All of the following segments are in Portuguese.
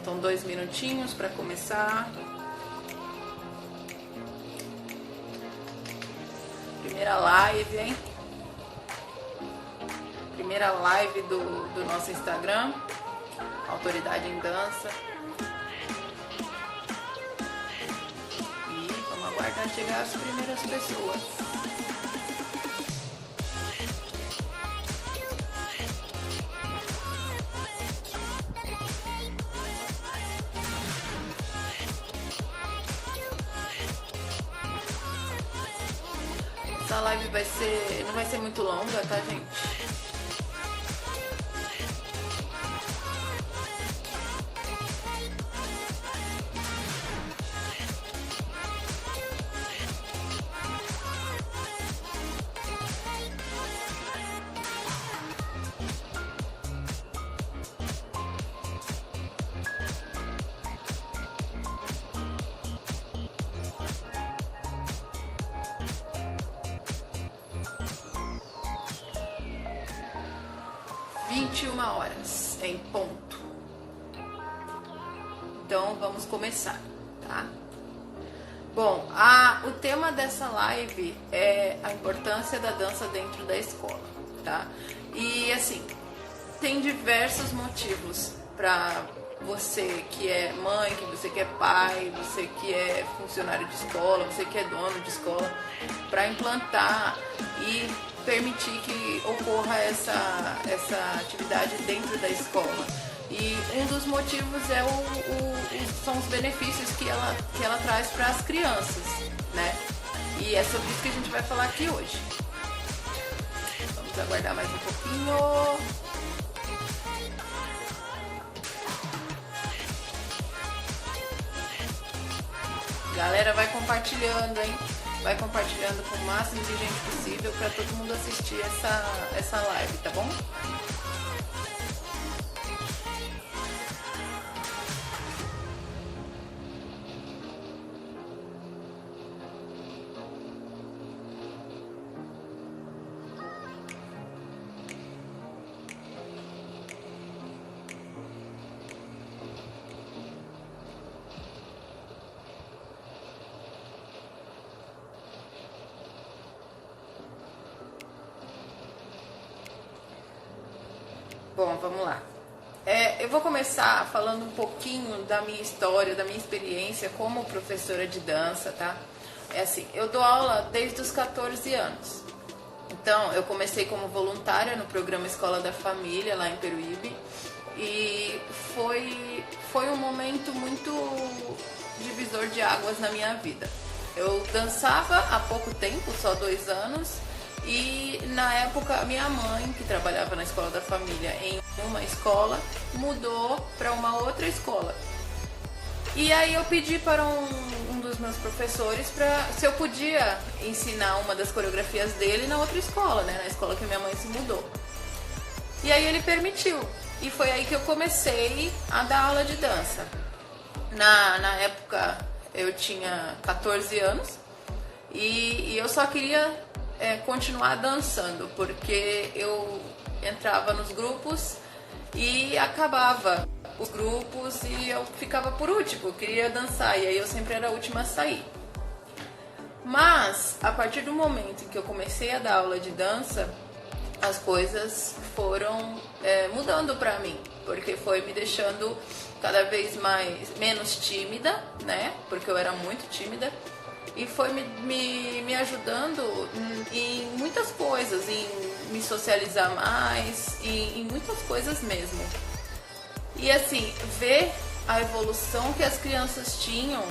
Faltam 2 minutinhos para começar. Primeira live, hein? Primeira live do nosso Instagram, Autoridade em Dança. E vamos aguardar chegar as primeiras pessoas. Essa live não vai ser muito longa, tá, gente? horas em ponto. Então vamos começar, tá? Bom, o tema dessa live é a importância da dança dentro da escola, tá? E assim, tem diversos motivos para você que é mãe, que você que é pai, você que é funcionário de escola, você que é dono de escola, para implantar e permitir que ocorra essa atividade dentro da escola. E um dos motivos são os benefícios que ela traz para as crianças, né? E é sobre isso que a gente vai falar aqui hoje. Vamos aguardar mais um pouquinho. Galera, vai compartilhando, hein? Vai compartilhando com o máximo de gente possível para todo mundo assistir essa live, tá bom? Bom, vamos lá. Eu vou começar falando um pouquinho da minha história, da minha experiência como professora de dança, tá? É assim, eu dou aula desde os 14 anos. Então, eu comecei como voluntária no programa Escola da Família, lá em Peruíbe. E foi um momento muito divisor de águas na minha vida. Eu dançava há pouco tempo, só 2 anos. E na época, minha mãe, que trabalhava na Escola da Família em uma escola, mudou para uma outra escola. E aí eu pedi para um dos meus professores se eu podia ensinar uma das coreografias dele na outra escola, né? Na escola que minha mãe se mudou. E aí ele permitiu. E foi aí que eu comecei a dar aula de dança. Na época eu tinha 14 anos e eu só queria continuar dançando, porque eu entrava nos grupos e acabava os grupos e eu ficava por último, eu queria dançar e aí eu sempre era a última a sair. Mas a partir do momento em que eu comecei a dar aula de dança, as coisas foram mudando pra mim, porque foi me deixando cada vez menos tímida, né? Porque eu era muito tímida. E foi me ajudando em muitas coisas, em me socializar mais, em muitas coisas mesmo. E assim, ver a evolução que as crianças tinham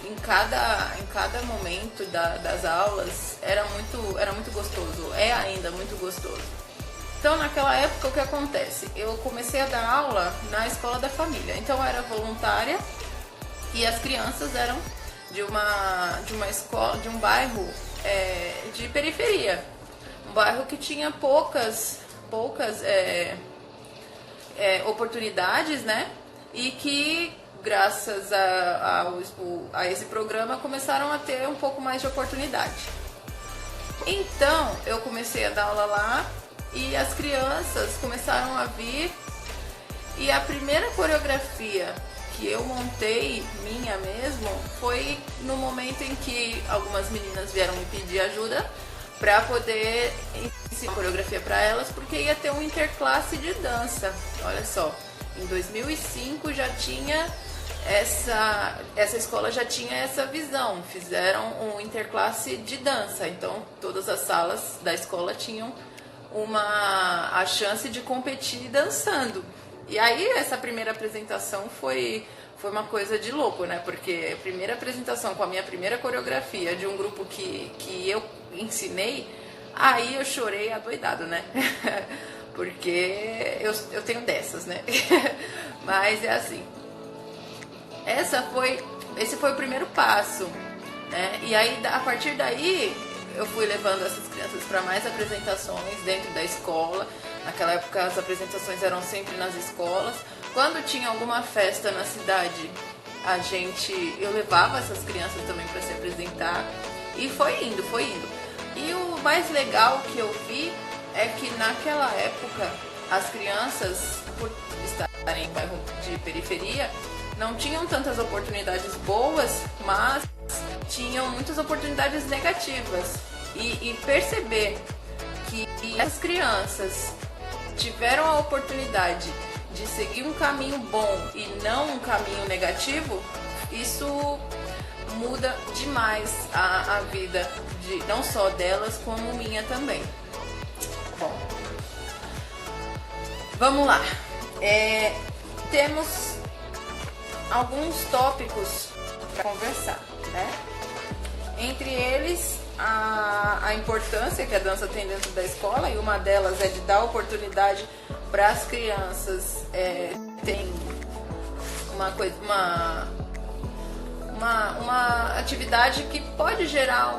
em cada momento das aulas era muito gostoso, é ainda muito gostoso. Então naquela época o que acontece? Eu comecei a dar aula na Escola da Família, então eu era voluntária e as crianças eram de uma escola, de um bairro de periferia, um bairro que tinha poucas oportunidades, né? E que graças a esse programa começaram a ter um pouco mais de oportunidade. Então eu comecei a dar aula lá e as crianças começaram a vir e a primeira coreografia que eu montei, minha mesmo, foi no momento em que algumas meninas vieram me pedir ajuda para poder ensinar coreografia para elas, porque ia ter um interclasse de dança. Olha só, em 2005 já tinha essa escola já tinha essa visão, fizeram um interclasse de dança, então todas as salas da escola tinham a chance de competir dançando. E aí essa primeira apresentação foi uma coisa de louco, né? Porque a primeira apresentação com a minha primeira coreografia de um grupo que eu ensinei, aí eu chorei adoidado, né? Porque eu tenho dessas, né? Mas é assim. Esse foi o primeiro passo, né? E aí, a partir daí, eu fui levando essas crianças para mais apresentações dentro da escola. Naquela época, as apresentações eram sempre nas escolas. Quando tinha alguma festa na cidade, eu levava essas crianças também para se apresentar. E foi indo, foi indo. E o mais legal que eu vi é que naquela época, as crianças, por estarem em bairro de periferia, não tinham tantas oportunidades boas, mas tinham muitas oportunidades negativas. E perceber que as crianças tiveram a oportunidade de seguir um caminho bom e não um caminho negativo, isso muda demais a vida não só delas, como minha também. Bom, vamos lá. Temos alguns tópicos para conversar, né? Entre eles, a importância que a dança tem dentro da escola, e uma delas é de dar oportunidade para as crianças terem uma atividade que pode gerar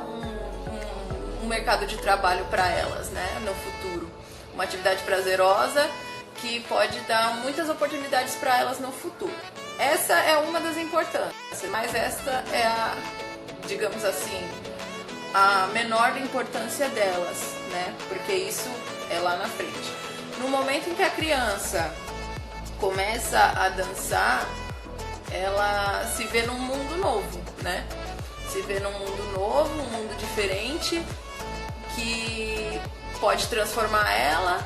um mercado de trabalho para elas, né, no futuro. Uma atividade prazerosa que pode dar muitas oportunidades para elas no futuro. Essa é uma das importâncias, mas esta é digamos assim, a menor importância delas, né? Porque isso é lá na frente. No momento em que a criança começa a dançar, ela se vê num mundo novo, né? Se vê num mundo novo, um mundo diferente, que pode transformar ela,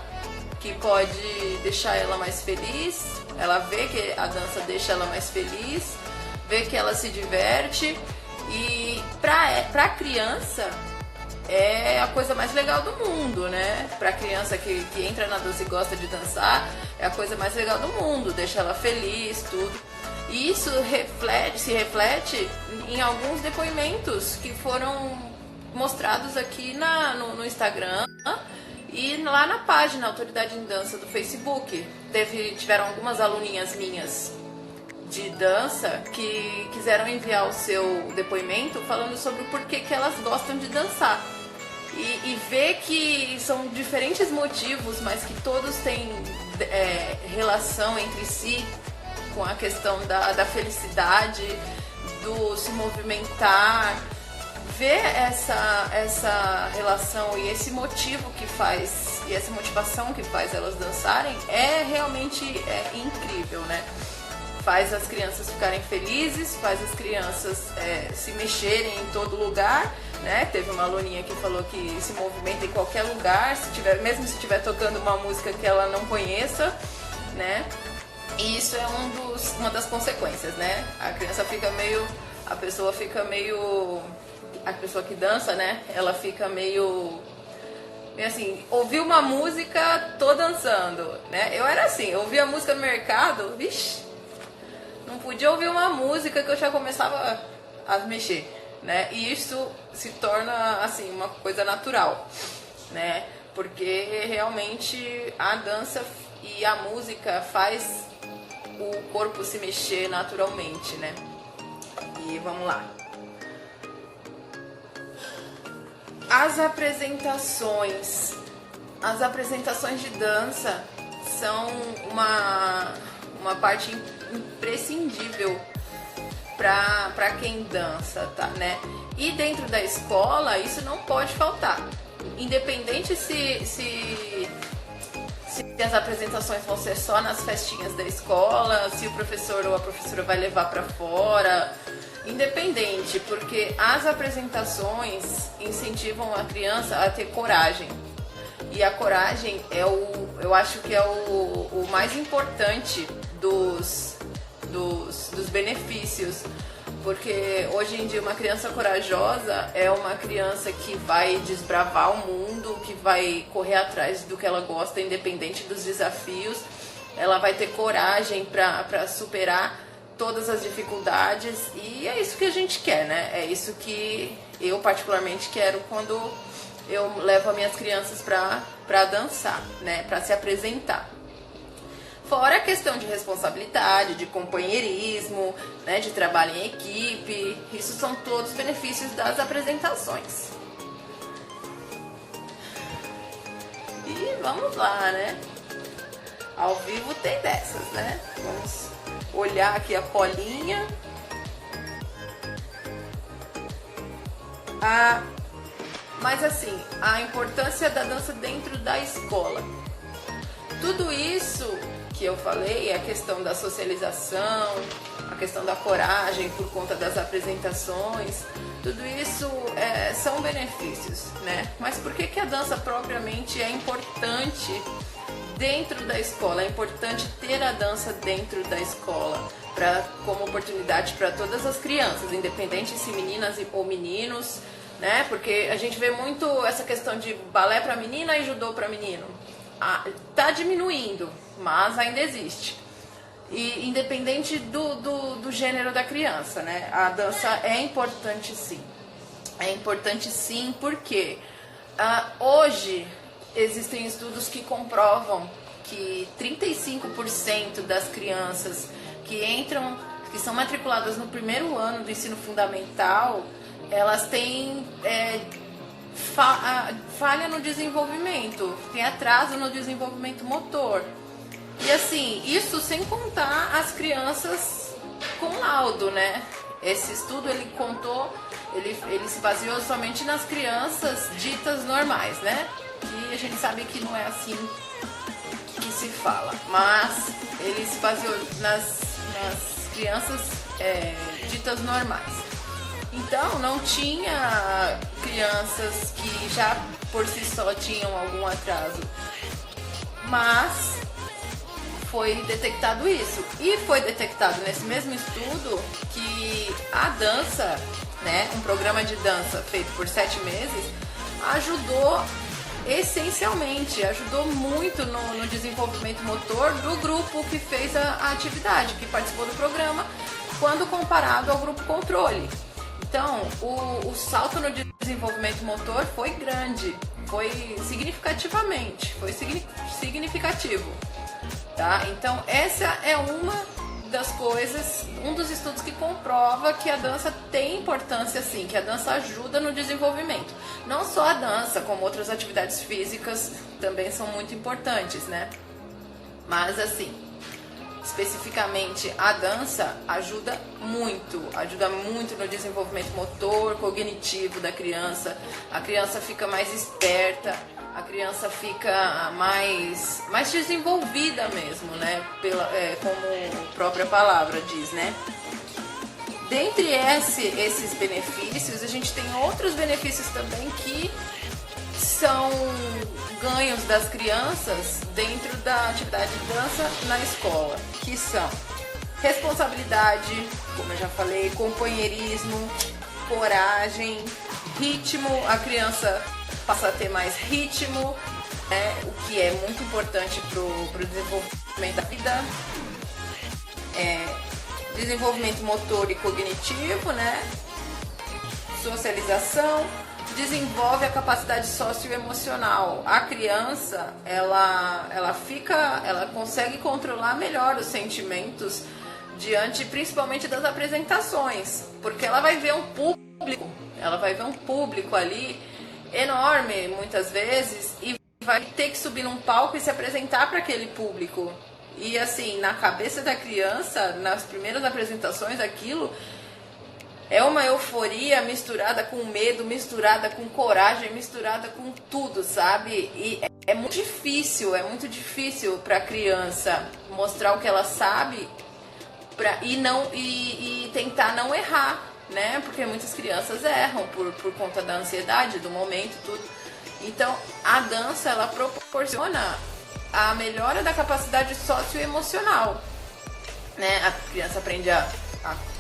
que pode deixar ela mais feliz. Ela vê que a dança deixa ela mais feliz, vê que ela se diverte, e pra criança é a coisa mais legal do mundo, né? Pra criança que entra na dança e gosta de dançar, é a coisa mais legal do mundo, deixa ela feliz, tudo. E isso se reflete em alguns depoimentos que foram mostrados aqui no Instagram e lá na página Autoridade em Dança do Facebook. Tiveram algumas aluninhas minhas de dança que quiseram enviar o seu depoimento falando sobre o porquê que elas gostam de dançar. E ver que são diferentes motivos, mas que todos têm relação entre si, com a questão da felicidade, do se movimentar. Ver essa relação e esse motivo que faz, e essa motivação que faz elas dançarem é realmente incrível, né? Faz as crianças ficarem felizes, faz as crianças se mexerem em todo lugar, né? Teve uma aluninha que falou que se movimenta em qualquer lugar, mesmo se estiver tocando uma música que ela não conheça, né? E isso é uma das consequências, né? A pessoa que dança, né? Ela fica meio assim, ouvi uma música, tô dançando, né? Eu era assim, eu ouvia música no mercado, vixi, não podia ouvir uma música que eu já começava a mexer, né? E isso se torna, assim, uma coisa natural, né? Porque realmente a dança e a música faz o corpo se mexer naturalmente, né? E vamos lá. As apresentações de dança são uma parte imprescindível para quem dança, tá, né? E dentro da escola isso não pode faltar, independente se se as apresentações vão ser só nas festinhas da escola, se o professor ou a professora vai levar para fora. Independente, porque as apresentações incentivam a criança a ter coragem. E a coragem eu acho que é o mais importante dos benefícios. Porque hoje em dia uma criança corajosa é uma criança que vai desbravar o mundo, que vai correr atrás do que ela gosta, independente dos desafios. Ela vai ter coragem para superar todas as dificuldades, e é isso que a gente quer, né? É isso que eu particularmente quero quando eu levo as minhas crianças para dançar, né? Para se apresentar. Fora a questão de responsabilidade, de companheirismo, né? De trabalho em equipe, isso são todos benefícios das apresentações. E vamos lá, né? Ao vivo tem dessas, né? Vamos olhar aqui a Polinha. Mas assim, a importância da dança dentro da escola. Tudo isso que eu falei, a questão da socialização, a questão da coragem por conta das apresentações, tudo isso são benefícios, né? Mas por que a dança propriamente é importante dentro da escola? É importante ter a dança dentro da escola como oportunidade para todas as crianças, independente se meninas ou meninos, né? Porque a gente vê muito essa questão de balé para menina e judô para menino. Tá diminuindo, mas ainda existe. E independente do gênero da criança, né? A dança é importante sim. É importante sim porque hoje existem estudos que comprovam que 35% das crianças que são matriculadas no primeiro ano do ensino fundamental, elas têm falha no desenvolvimento, tem atraso no desenvolvimento motor. E assim, isso sem contar as crianças com laudo, né? Esse estudo ele se baseou somente nas crianças ditas normais, né? E a gente sabe que não é assim que se fala, mas ele se baseou nas crianças ditas normais. Então não tinha crianças que já por si só tinham algum atraso, mas foi detectado isso. E foi detectado nesse mesmo estudo que a dança, né, um programa de dança feito por 7 meses, ajudou muito no desenvolvimento motor do grupo que fez a atividade, que participou do programa, quando comparado ao grupo controle. Então, o salto no desenvolvimento motor foi grande, foi significativo, tá? Então, essa é uma das coisas, um dos estudos que comprova que a dança tem importância sim, que a dança ajuda no desenvolvimento. Não só a dança, como outras atividades físicas também são muito importantes, né? Mas assim, especificamente a dança ajuda muito no desenvolvimento motor, cognitivo da criança. A criança fica mais esperta, a criança fica mais desenvolvida mesmo, né? Como a própria palavra diz, né? Dentre esses benefícios, a gente tem outros benefícios também que são ganhos das crianças dentro da atividade de dança na escola, que são responsabilidade, como eu já falei, companheirismo, coragem, ritmo. A criança passa a ter mais ritmo, né, o que é muito importante para o desenvolvimento da vida. Desenvolvimento motor e cognitivo, né? Socialização, desenvolve a capacidade socioemocional. A criança, ela consegue controlar melhor os sentimentos diante, principalmente das apresentações, porque ela vai ver um público ali enorme, muitas vezes, e vai ter que subir num palco e se apresentar para aquele público. E assim, na cabeça da criança, nas primeiras apresentações, aquilo é uma euforia misturada com medo, misturada com coragem, misturada com tudo, sabe? E é muito difícil para a criança mostrar o que ela sabe e tentar não errar, né? Porque muitas crianças erram por conta da ansiedade, do momento, tudo. Então, a dança, ela proporciona a melhora da capacidade socioemocional, né? A criança aprende a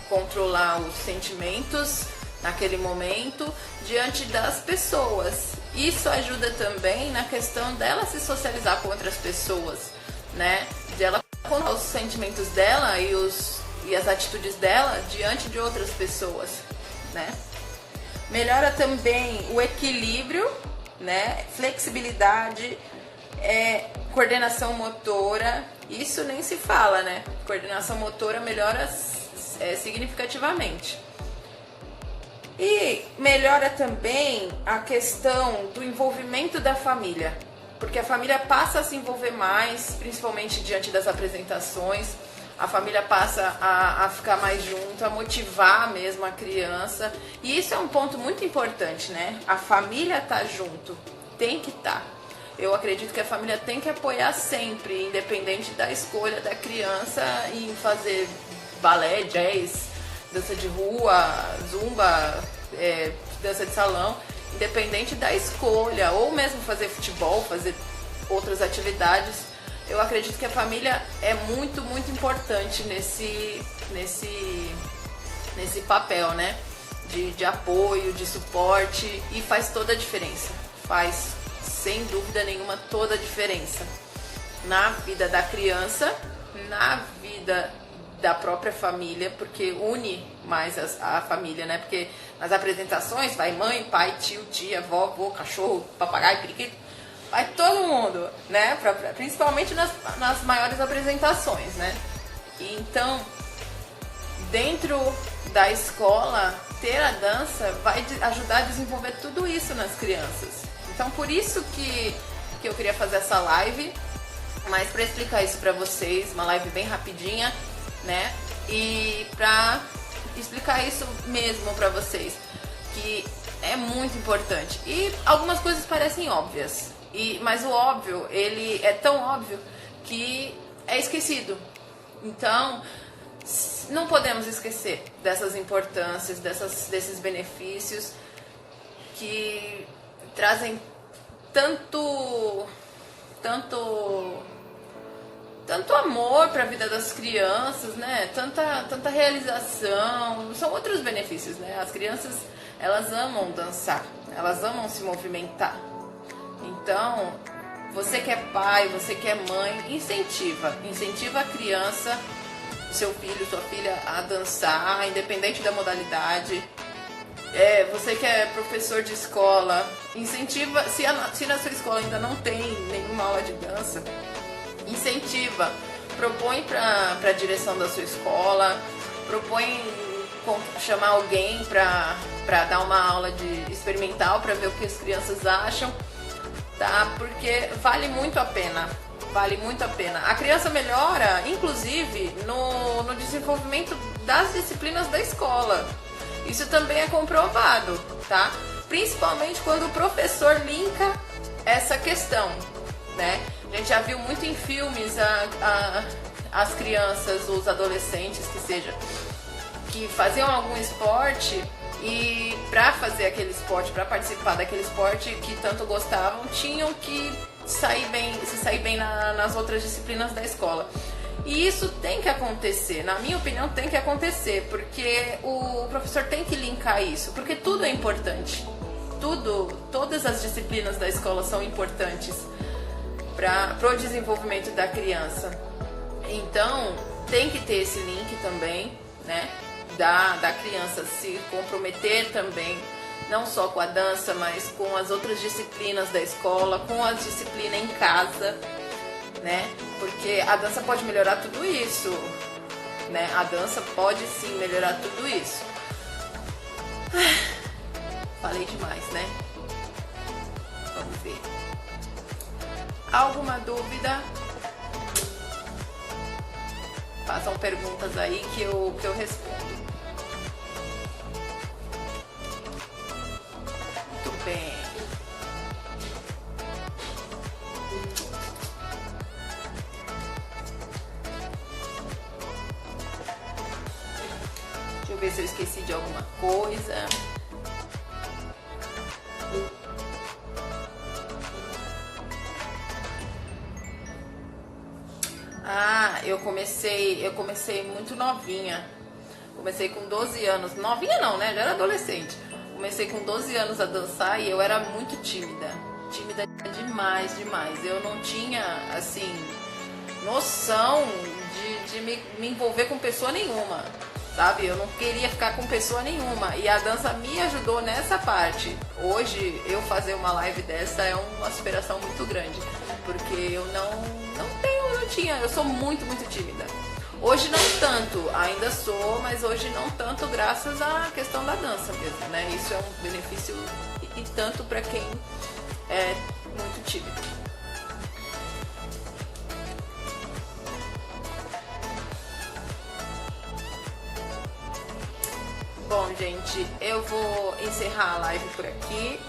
controlar os sentimentos naquele momento diante das pessoas. Isso ajuda também na questão dela se socializar com outras pessoas, né? De ela controlar os sentimentos dela e as atitudes dela diante de outras pessoas, né? Melhora também o equilíbrio, né? Flexibilidade, coordenação motora. Isso nem se fala, né? Coordenação motora melhora significativamente. E melhora também a questão do envolvimento da família, porque a família passa a se envolver mais, principalmente diante das apresentações. A família passa a ficar mais junto, a motivar mesmo a criança. E isso é um ponto muito importante, né? A família tá junto, tem que estar. Eu acredito que a família tem que apoiar sempre, independente da escolha da criança em fazer balé, jazz, dança de rua, zumba, dança de salão, independente da escolha, ou mesmo fazer futebol, fazer outras atividades. Eu acredito que a família é muito, muito importante nesse papel, né? De apoio, de suporte, e faz toda a diferença. Faz, sem dúvida nenhuma, toda a diferença na vida da criança, na vida da própria família, porque une mais a família, né? Porque nas apresentações vai mãe, pai, tio, tia, avó, avô, cachorro, papagaio, periquito, vai todo mundo, né? Principalmente nas maiores apresentações, né? E então, dentro da escola, ter a dança vai ajudar a desenvolver tudo isso nas crianças. Então, por isso que eu queria fazer essa live, mas para explicar isso para vocês, uma live bem rapidinha, né? E para explicar isso mesmo para vocês, que é muito importante. E algumas coisas parecem óbvias, mas o óbvio, ele é tão óbvio que é esquecido. Então, não podemos esquecer dessas importâncias, desses benefícios que trazem tanto amor para a vida das crianças, né? Tanta realização. São outros benefícios, né? As crianças, elas amam dançar, elas amam se movimentar. Então, você que é pai, você que é mãe, incentiva a criança, seu filho, sua filha, a dançar, independente da modalidade. Você que é professor de escola, incentiva, se na sua escola ainda não tem nenhuma aula de dança, incentiva, propõe para a direção da sua escola, propõe chamar alguém para dar uma aula de experimental para ver o que as crianças acham, tá? Porque vale muito a pena. A criança melhora, inclusive, no desenvolvimento das disciplinas da escola. Isso também é comprovado, tá? Principalmente quando o professor linka essa questão, né? A gente já viu muito em filmes as crianças, os adolescentes, que faziam algum esporte, e para fazer aquele esporte, para participar daquele esporte que tanto gostavam, tinham que se sair bem nas outras disciplinas da escola. E isso tem que acontecer, na minha opinião tem que acontecer, porque o professor tem que linkar isso, porque tudo é importante. Todas as disciplinas da escola são importantes para o desenvolvimento da criança. Então, tem que ter esse link também, né? Da criança se comprometer também, não só com a dança, mas com as outras disciplinas da escola, com a disciplina em casa, né? Porque a dança pode melhorar tudo isso, né? A dança pode sim melhorar tudo isso. Falei demais, né? Vamos ver. Alguma dúvida? Façam perguntas aí que eu respondo. Muito bem. ver se eu esqueci de alguma coisa. Ah, eu comecei muito novinha. Comecei com 12 anos. Novinha não, né? Já era adolescente. Comecei com 12 anos a dançar e eu era muito tímida. Tímida demais, demais. Eu não tinha, assim, noção de me envolver com pessoa nenhuma, sabe? Eu não queria ficar com pessoa nenhuma. E a dança me ajudou nessa parte. Hoje, eu fazer uma live dessa é uma superação muito grande. Porque eu eu sou muito, muito tímida. Hoje não tanto, ainda sou, mas hoje não tanto graças à questão da dança mesmo, né? Isso é um benefício e tanto para quem é muito tímido. Bom, gente, eu vou encerrar a live por aqui.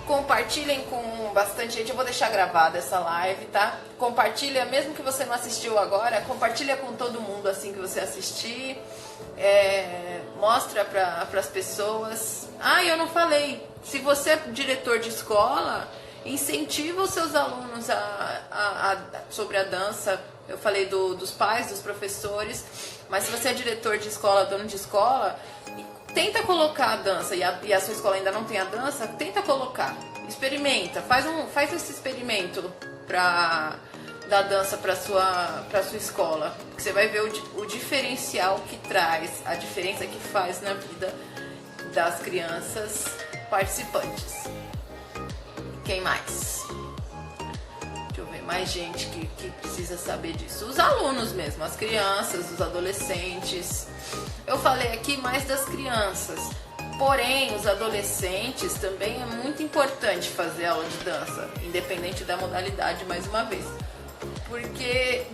Compartilhem com bastante gente, eu vou deixar gravada essa live, tá? Compartilha, mesmo que você não assistiu agora, compartilha com todo mundo assim que você assistir. Mostra para as pessoas. Ah, eu não falei, se você é diretor de escola, incentiva os seus alunos sobre a dança. Eu falei dos pais, dos professores, mas se você é diretor de escola, dono de escola, tenta colocar a dança, e a sua escola ainda não tem a dança, tenta colocar, experimenta, faz esse experimento da dança para sua escola, porque você vai ver o diferencial que traz, a diferença que faz na vida das crianças participantes. Quem mais? Deixa eu ver, mais gente que precisa saber disso. Os alunos mesmo, as crianças, os adolescentes. Eu falei aqui mais das crianças, porém os adolescentes também é muito importante fazer aula de dança, independente da modalidade, mais uma vez, porque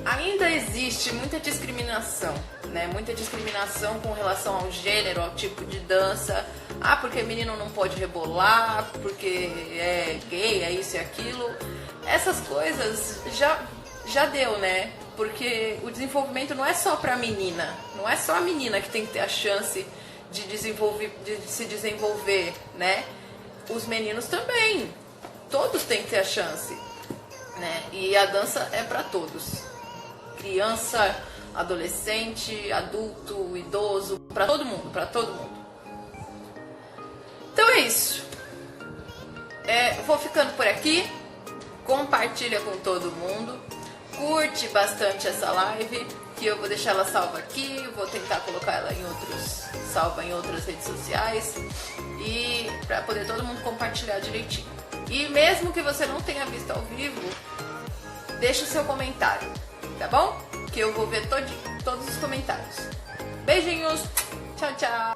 ainda existe muita discriminação, né? Muita discriminação com relação ao gênero, ao tipo de dança. Ah, porque menino não pode rebolar, porque é gay, é isso e aquilo. Essas coisas já deu, né? Porque o desenvolvimento não é só pra menina, não é só a menina que tem que ter a chance de se desenvolver, né? Os meninos também, todos têm que ter a chance, né? E a dança é pra todos, criança, adolescente, adulto, idoso, pra todo mundo, pra todo mundo. Então é isso. Vou ficando por aqui. Compartilha com todo mundo. Curte bastante essa live, que eu vou deixar ela salva aqui. Vou tentar colocar ela salva em outras redes sociais, e para poder todo mundo compartilhar direitinho. E mesmo que você não tenha visto ao vivo, deixa o seu comentário, tá bom? Que eu vou ver todos os comentários. Beijinhos, tchau, tchau.